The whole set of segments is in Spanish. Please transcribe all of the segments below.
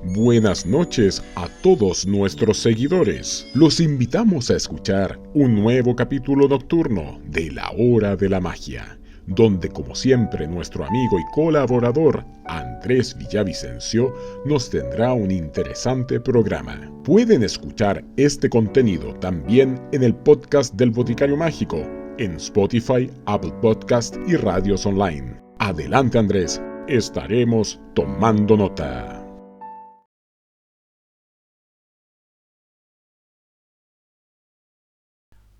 Buenas noches a todos nuestros seguidores. Los invitamos a escuchar un nuevo capítulo nocturno de La Hora de la Magia, donde como siempre nuestro amigo y colaborador Andrés Villavicencio nos tendrá un interesante programa. Pueden escuchar este contenido también en el podcast del Boticario Mágico, en Spotify, Apple Podcast y radios online. Adelante Andrés, estaremos tomando nota.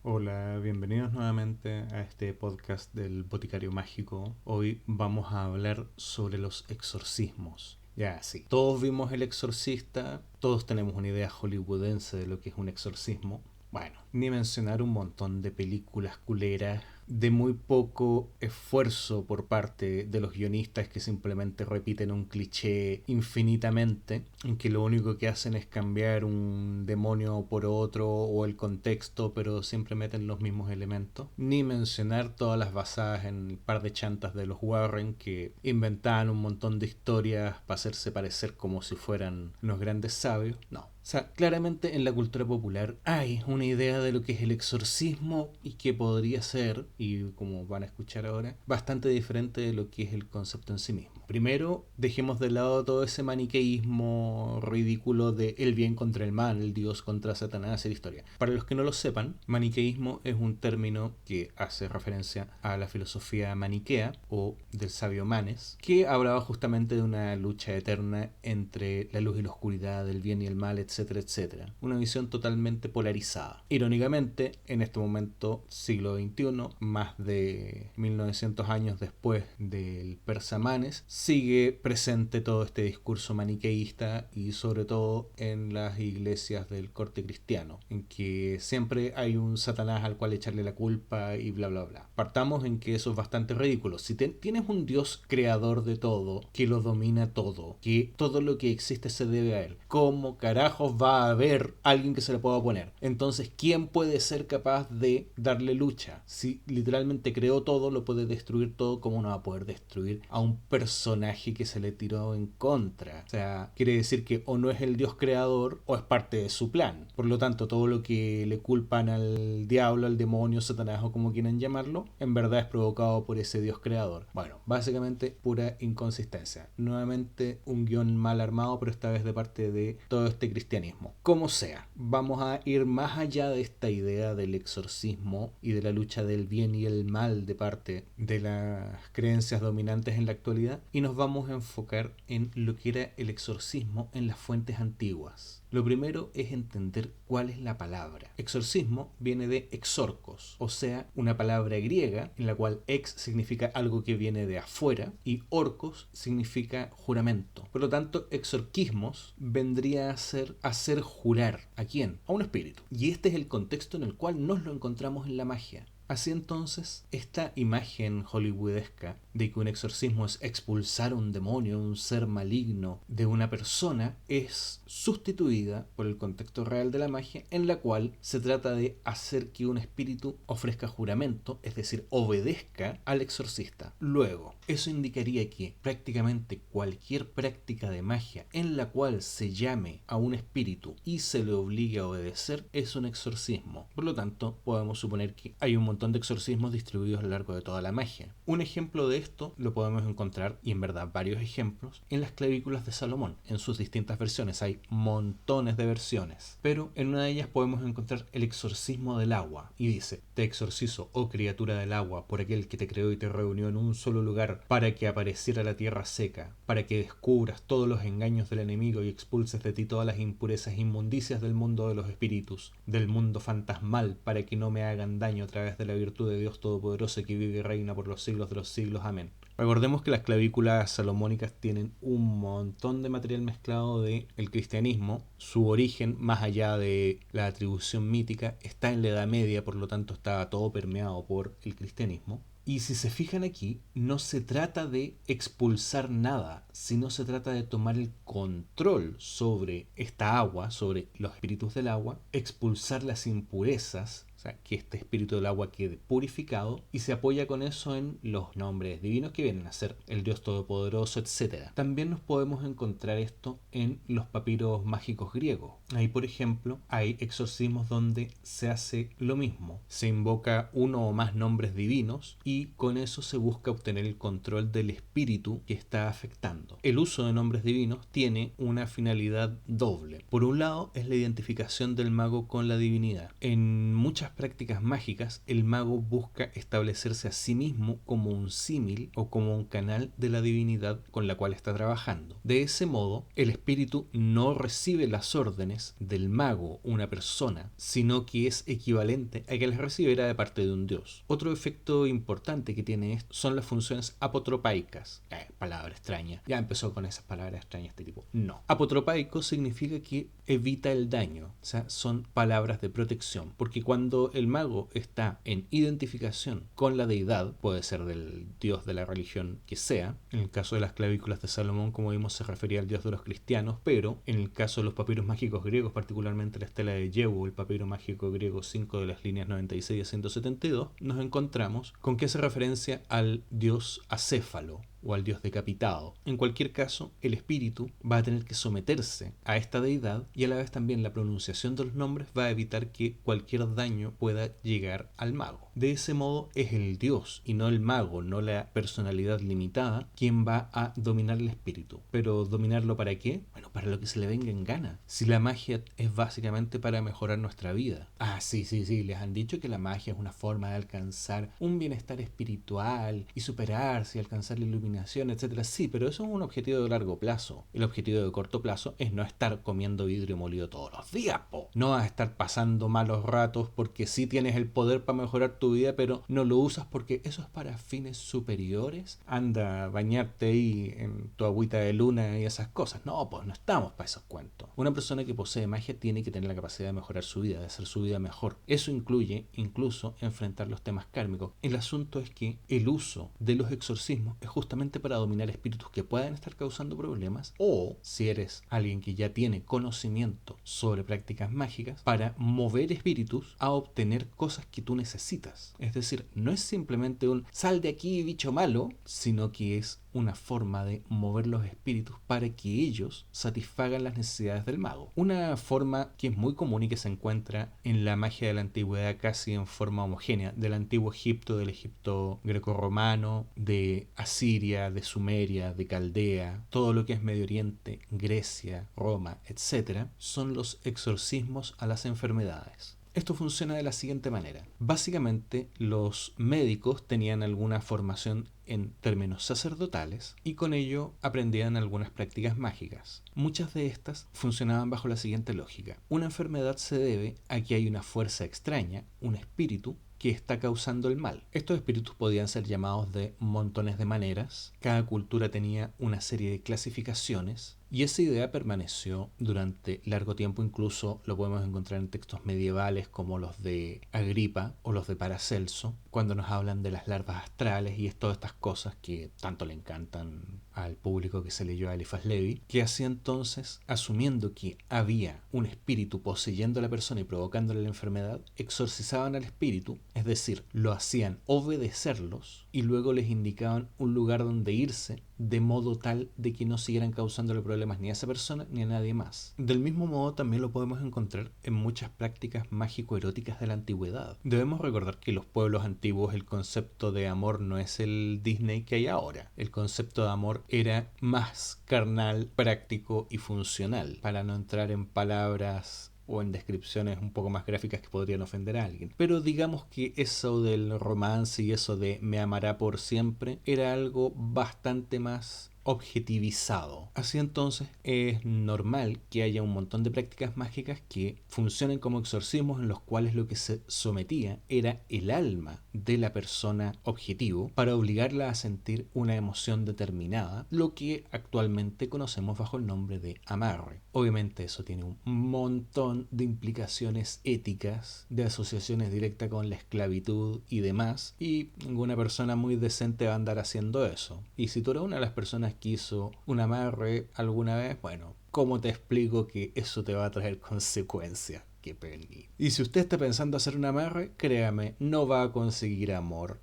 Hola, bienvenidos nuevamente a este podcast del Boticario Mágico. Hoy vamos a hablar sobre los exorcismos. Ya, sí, todos vimos El Exorcista, todos tenemos una idea hollywoodense de lo que es un exorcismo. Bueno, ni mencionar un montón de películas culeras de muy poco esfuerzo por parte de los guionistas que simplemente repiten un cliché infinitamente, en que lo único que hacen es cambiar un demonio por otro o el contexto, pero siempre meten los mismos elementos. Ni mencionar todas las basadas en el par de chantas de los Warren que inventaban un montón de historias para hacerse parecer como si fueran unos grandes sabios. No. O sea, claramente en la cultura popular hay una idea de lo que es el exorcismo y que podría ser, y como van a escuchar ahora, bastante diferente de lo que es el concepto en sí mismo. Primero, dejemos de lado todo ese maniqueísmo ridículo de el bien contra el mal, el Dios contra Satanás y la historia. Para los que no lo sepan, maniqueísmo es un término que hace referencia a la filosofía maniquea o del sabio Manes, que hablaba justamente de una lucha eterna entre la luz y la oscuridad, el bien y el mal, etcétera, etcétera. Una visión totalmente polarizada. Irónicamente, en este momento, siglo XXI, más de 1900 años después del persa Manes, sigue presente todo este discurso maniqueísta y sobre todo en las iglesias del corte cristiano, en que siempre hay un Satanás al cual echarle la culpa y bla bla bla. Partamos en que eso es bastante ridículo. Si tienes un Dios creador de todo, que lo domina todo, que todo lo que existe se debe a él, ¿cómo carajos va a haber alguien que se le pueda oponer? Entonces, ¿quién puede ser capaz de darle lucha? Si literalmente creó todo, lo puede destruir todo, ¿cómo no va a poder destruir a un personaje que se le tiró en contra? O sea, quiere decir que o no es el Dios creador o es parte de su plan. Por lo tanto, todo lo que le culpan al diablo, al demonio, Satanás o como quieran llamarlo, en verdad es provocado por ese Dios creador. Bueno, básicamente pura inconsistencia. Nuevamente un guión mal armado, pero esta vez de parte de todo este cristianismo. Como sea, vamos a ir más allá de esta idea del exorcismo y de la lucha del bien y el mal de parte de las creencias dominantes en la actualidad y nos vamos a enfocar en lo que era el exorcismo en las fuentes antiguas. Lo primero es entender cuál es la palabra. Exorcismo viene de exorcos, o sea, una palabra griega en la cual ex significa algo que viene de afuera y orcos significa juramento. Por lo tanto, exorquismos vendría a ser hacer jurar. ¿A quién? A un espíritu. Y este es el contexto en el cual nos lo encontramos en la magia. Así entonces, esta imagen hollywoodesca de que un exorcismo es expulsar un demonio, un ser maligno de una persona, es sustituida por el contexto real de la magia, en la cual se trata de hacer que un espíritu ofrezca juramento, es decir, obedezca al exorcista. Luego, eso indicaría que prácticamente cualquier práctica de magia en la cual se llame a un espíritu y se le obligue a obedecer es un exorcismo. Por lo tanto, podemos suponer que hay un montón de exorcismos distribuidos a lo largo de toda la magia. Un ejemplo de esto lo podemos encontrar, y en verdad varios ejemplos, en las clavículas de Salomón, en sus distintas versiones. Hay montones de versiones, pero en una de ellas podemos encontrar el exorcismo del agua, y dice: te exorcizo, oh criatura del agua, por aquel que te creó y te reunió en un solo lugar, para que apareciera la tierra seca, para que descubras todos los engaños del enemigo y expulses de ti todas las impurezas e inmundicias del mundo de los espíritus, del mundo fantasmal, para que no me hagan daño a través de la virtud de Dios Todopoderoso que vive y reina por los siglos de los siglos. Amén. Recordemos que las clavículas salomónicas tienen un montón de material mezclado del cristianismo. Su origen, más allá de la atribución mítica, está en la Edad Media, por lo tanto está todo permeado por el cristianismo. Y si se fijan aquí, no se trata de expulsar nada, sino se trata de tomar el control sobre esta agua, sobre los espíritus del agua, expulsar las impurezas o sea, que este espíritu del agua quede purificado, y se apoya con eso en los nombres divinos que vienen a ser el Dios Todopoderoso, etc. También nos podemos encontrar esto en los papiros mágicos griegos. Ahí, por ejemplo, hay exorcismos donde se hace lo mismo. Se invoca uno o más nombres divinos y con eso se busca obtener el control del espíritu que está afectando. El uso de nombres divinos tiene una finalidad doble. Por un lado, es la identificación del mago con la divinidad. En muchas prácticas mágicas, el mago busca establecerse a sí mismo como un símil o como un canal de la divinidad con la cual está trabajando. De ese modo, el espíritu no recibe las órdenes del mago, una persona, sino que es equivalente a que las recibiera de parte de un dios. Otro efecto importante que tiene esto son las funciones apotropaicas. Palabra extraña. Ya empezó con esas palabras extrañas este tipo. No. Apotropaico significa que evita el daño. O sea, son palabras de protección. Porque cuando el mago está en identificación con la deidad, puede ser del dios de la religión que sea, en el caso de las clavículas de Salomón, como vimos, se refería al dios de los cristianos, pero en el caso de los papiros mágicos griegos, particularmente la estela de Yehu, el papiro mágico griego 5 de las líneas 96 a 172, nos encontramos con que hace referencia al dios acéfalo o al dios decapitado. En cualquier caso, el espíritu va a tener que someterse a esta deidad, y a la vez también la pronunciación de los nombres va a evitar que cualquier daño pueda llegar al mago. De ese modo es el dios y no el mago, no la personalidad limitada, quien va a dominar el espíritu. ¿Pero dominarlo para qué? Bueno, para lo que se le venga en gana. Si la magia es básicamente para mejorar nuestra vida. Sí, les han dicho que la magia es una forma de alcanzar un bienestar espiritual y superarse y alcanzar la iluminación, etcétera. Sí, pero eso es un objetivo de largo plazo. El objetivo de corto plazo es no estar comiendo vidrio molido todos los días, po. No vas a estar pasando malos ratos porque sí tienes el poder para mejorar tu vida, pero no lo usas porque eso es para fines superiores. Anda a bañarte ahí en tu agüita de luna y esas cosas. No, pues no estamos para esos cuentos. Una persona que posee magia tiene que tener la capacidad de mejorar su vida, de hacer su vida mejor. Eso incluye incluso enfrentar los temas kármicos. El asunto es que el uso de los exorcismos es justamente para dominar espíritus que puedan estar causando problemas, o si eres alguien que ya tiene conocimiento sobre prácticas mágicas, para mover espíritus a obtener cosas que tú necesitas. Es decir, no es simplemente un sal de aquí, bicho malo, sino que es una forma de mover los espíritus para que ellos satisfagan las necesidades del mago. Una forma que es muy común y que se encuentra en la magia de la antigüedad casi en forma homogénea, del antiguo Egipto, del Egipto grecorromano, de Asiria, de Sumeria, de Caldea, todo lo que es Medio Oriente, Grecia, Roma, etc., son los exorcismos a las enfermedades. Esto funciona de la siguiente manera. Básicamente, los médicos tenían alguna formación en términos sacerdotales y con ello aprendían algunas prácticas mágicas. Muchas de estas funcionaban bajo la siguiente lógica. Una enfermedad se debe a que hay una fuerza extraña, un espíritu, que está causando el mal. Estos espíritus podían ser llamados de montones de maneras. Cada cultura tenía una serie de clasificaciones y esa idea permaneció durante largo tiempo. Incluso lo podemos encontrar en textos medievales como los de Agripa o los de Paracelso, cuando nos hablan de las larvas astrales y todas estas cosas que tanto le encantan al público que se leyó a Eliphas Levi, que hacía entonces, asumiendo que había un espíritu poseyendo a la persona y provocándole la enfermedad, exorcizaban al espíritu, es decir, lo hacían obedecerlos y luego les indicaban un lugar donde irse, de modo tal de que no siguieran causándole problemas ni a esa persona ni a nadie más. Del mismo modo también lo podemos encontrar en muchas prácticas mágico-eróticas de la antigüedad. Debemos recordar que los pueblos antiguos el concepto de amor no es el Disney que hay ahora. El concepto de amor era más carnal, práctico y funcional, para no entrar en palabras o en descripciones un poco más gráficas que podrían ofender a alguien. Pero digamos que eso del romance y eso de me amará por siempre era algo bastante más objetivizado. Así entonces es normal que haya un montón de prácticas mágicas que funcionen como exorcismos, en los cuales lo que se sometía era el alma de la persona objetivo para obligarla a sentir una emoción determinada, lo que actualmente conocemos bajo el nombre de amarre. Obviamente eso tiene un montón de implicaciones éticas, de asociaciones directas con la esclavitud y demás, y ninguna persona muy decente va a andar haciendo eso. Y si tú eres una de las personas que hizo un amarre alguna vez, bueno, ¿cómo te explico que eso te va a traer consecuencias? qué penita. Y si usted está pensando hacer un amarre, créame, no va a conseguir amor.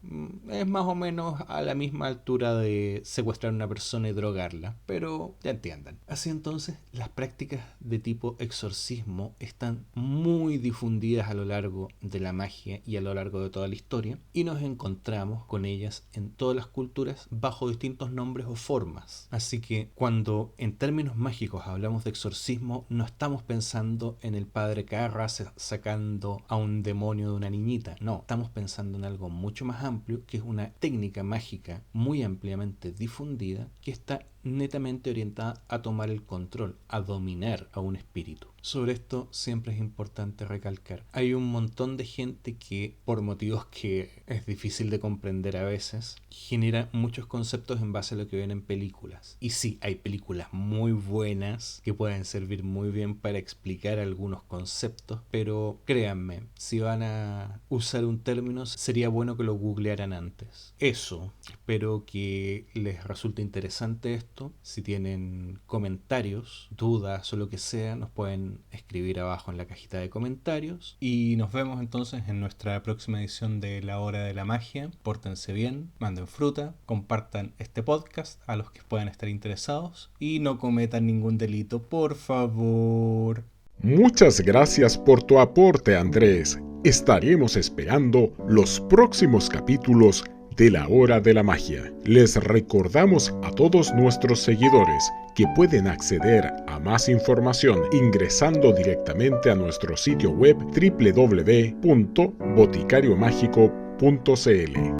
Es más o menos a la misma altura de secuestrar a una persona y drogarla, pero ya entiendan. Así entonces, las prácticas de tipo exorcismo están muy difundidas a lo largo de la magia y a lo largo de toda la historia, y nos encontramos con ellas en todas las culturas bajo distintos nombres o formas. Así que cuando en términos mágicos hablamos de exorcismo, no estamos pensando en el padre Carras sacando a un demonio de una niñita, no, estamos pensando en algo mucho más amplio, que es una técnica mágica muy ampliamente difundida que está netamente orientada a tomar el control, a dominar a un espíritu. Sobre esto siempre es importante recalcar. Hay un montón de gente que, por motivos que es difícil de comprender a veces, genera muchos conceptos en base a lo que ven en películas. Y sí, hay películas muy buenas que pueden servir muy bien para explicar algunos conceptos, pero créanme, si van a usar un término, sería bueno que lo googlearan antes. Eso, espero que les resulte interesante esto. Si tienen comentarios, dudas o lo que sea, nos pueden escribir abajo en la cajita de comentarios. Y nos vemos entonces en nuestra próxima edición de La Hora de la Magia. Pórtense bien, manden fruta, compartan este podcast a los que puedan estar interesados y no cometan ningún delito, por favor. Muchas gracias por tu aporte, Andrés. Estaremos esperando los próximos capítulos de La Hora de la Magia. Les recordamos a todos nuestros seguidores que pueden acceder a más información ingresando directamente a nuestro sitio web www.boticariomágico.cl.